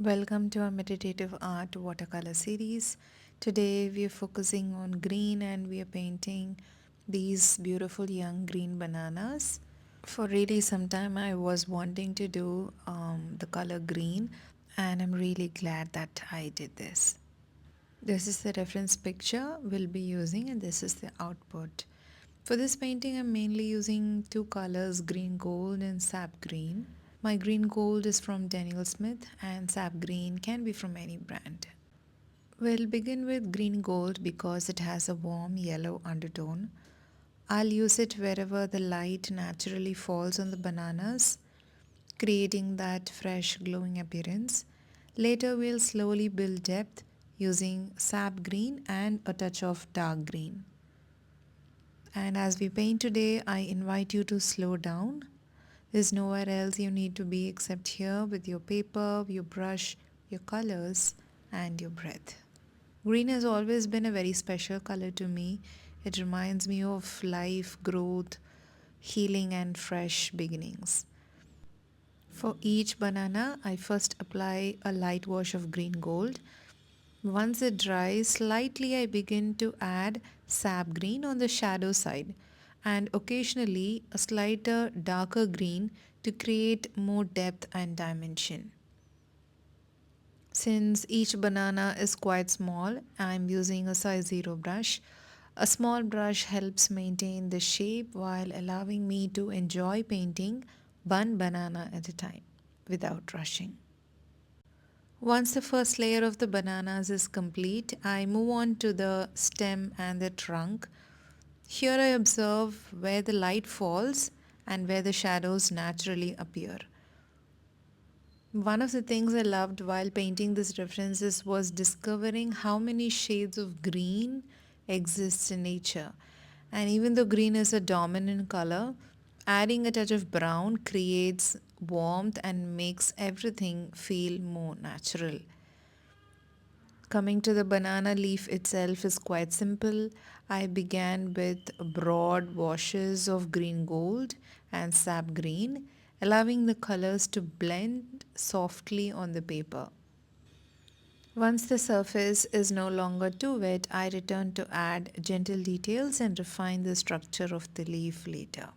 Welcome to our meditative art watercolor series. Today we are focusing on green and we are painting these beautiful young green bananas. For really some time I was wanting to do the color green, and I'm really glad that I did this. This is the reference picture we'll be using and this is the output. For this painting I'm mainly using two colors, green gold and sap green. My green gold is from Daniel Smith and sap green can be from any brand. We'll begin with green gold because it has a warm yellow undertone. I'll use it wherever the light naturally falls on the bananas, creating that fresh glowing appearance. Later we'll slowly build depth using sap green and a touch of dark green. And as we paint today, I invite you to slow down. There's nowhere else you need to be except here with your paper, your brush, your colors, and your breath. Green has always been a very special color to me. It reminds me of life, growth, healing, and fresh beginnings. For each banana, I first apply a light wash of green gold. Once it dries slightly, I begin to add sap green on the shadow side and occasionally a slighter darker green to create more depth and dimension. Since each banana is quite small, I am using a size 0 brush. A small brush helps maintain the shape while allowing me to enjoy painting one banana at a time without rushing. Once the first layer of the bananas is complete, I move on to the stem and the trunk. Here I observe where the light falls and where the shadows naturally appear. One of the things I loved while painting these references was discovering how many shades of green exist in nature. And even though green is a dominant color, adding a touch of brown creates warmth and makes everything feel more natural. Coming to the banana leaf itself is quite simple. I began with broad washes of green gold and sap green, allowing the colors to blend softly on the paper. Once the surface is no longer too wet, I return to add gentle details and refine the structure of the leaf later.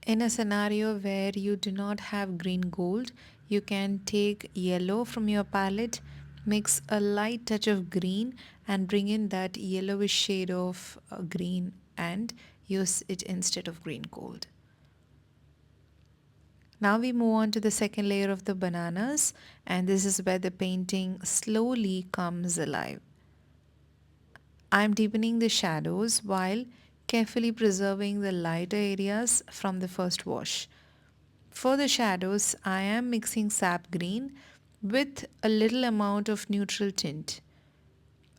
In a scenario where you do not have green gold, you can take yellow from your palette, mix a light touch of green and bring in that yellowish shade of green and use it instead of green gold. Now we move on to the second layer of the bananas, and this is where the painting slowly comes alive. I am deepening the shadows while carefully preserving the lighter areas from the first wash. For the shadows, I am mixing sap green with a little amount of neutral tint.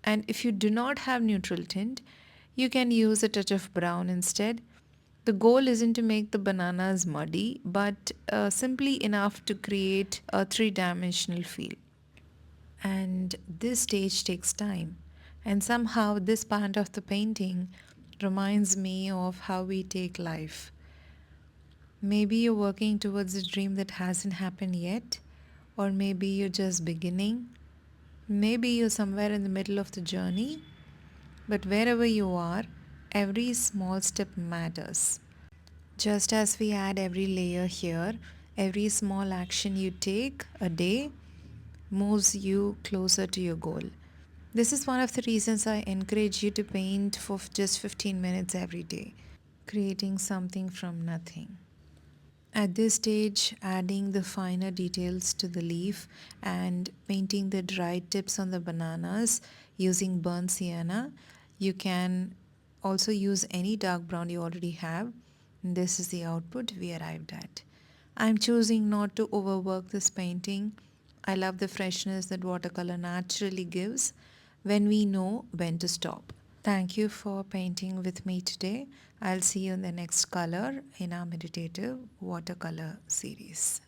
And if you do not have neutral tint, you can use a touch of brown instead. The goal isn't to make the bananas muddy, but simply enough to create a three-dimensional feel. And this stage takes time. And somehow this part of the painting reminds me of how we take life. Maybe you're working towards a dream that hasn't happened yet, or maybe you're just beginning. Maybe you're somewhere in the middle of the journey, but wherever you are, every small step matters. Just as we add every layer here, every small action you take a day moves you closer to your goal. This is one of the reasons I encourage you to paint for just 15 minutes every day, creating something from nothing. At this stage, adding the finer details to the leaf and painting the dried tips on the bananas using burnt sienna. You can also use any dark brown you already have. And this is the output we arrived at. I'm choosing not to overwork this painting. I love the freshness that watercolor naturally gives when we know when to stop. Thank you for painting with me today. I'll see you in the next color in our meditative watercolor series.